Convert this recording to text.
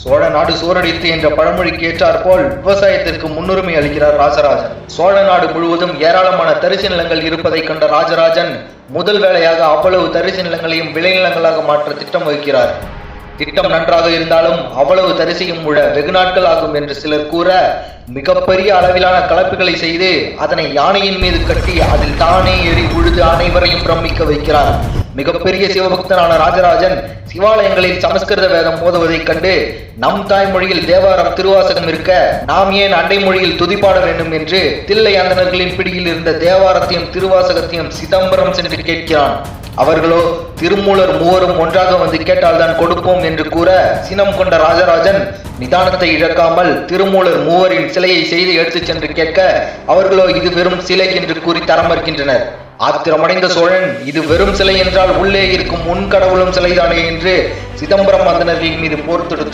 சோழ நாடு சோரடித்து என்ற பழமொழிக்கு ஏற்றாற்போல் விவசாயத்திற்கு முன்னுரிமை அளிக்கிறார் ராஜராஜன். சோழ நாடு முழுவதும் ஏராளமான தரிசு நிலங்கள் இருப்பதை கண்ட ராஜராஜன் முதல் வேளையாக அவ்வளவு தரிசு நிலங்களையும் விளைநிலங்களாக மாற்ற திட்டம் வகிக்கிறார். திட்டம் நன்றாக இருந்தாலும் அவ்வளவு தரிசையும் உழ வெகு நாட்கள் ஆகும் என்று சிலர் கூற, மிகப்பெரிய அளவிலான கலப்புகளை செய்து அதனை யானையின் மீது கட்டி அதில் தானே ஏறி உழுது அனைவரையும் பிரமிக்க வைக்கிறார். மிகப்பெரிய சிவபக்தனான ராஜராஜன் சிவாலயங்களில் சமஸ்கிருத வேதம் ஓதுவதைக் கண்டு, நம் தாய்மொழியில் தேவாரம் திருவாசகம் இருக்க நாம் ஏன் அண்டை மொழியில் துதிப்பாட வேண்டும் என்று தில்லை அந்தணர்களின் பிடியில் இருந்த தேவாரத்தையும் திருவாசகத்தையும் சிதம்பரம் சென்று கேட்கிறான். அவர்களோ திருமூலர் மூவரும் ஒன்றாக வந்து கேட்டால்தான் கொடுப்போம் என்று கூற, சினம் கொண்ட ராஜராஜன் நிதானத்தை இழக்காமல் திருமூலர் மூவரின் சிலையை செய்து எடுத்துச் சென்று கேட்க, அவர்களோ இது வெறும் சிலை என்று கூறி தர மறுக்கின்றனர். ஆத்திரமடைந்த சோழன், இது வெறும் சிலை என்றால் உள்ளே இருக்கும் முன் கடவுளும் சிலைதானே என்று சிதம்பரம் அந்தணர்களின் மீது போர் தொடுத்து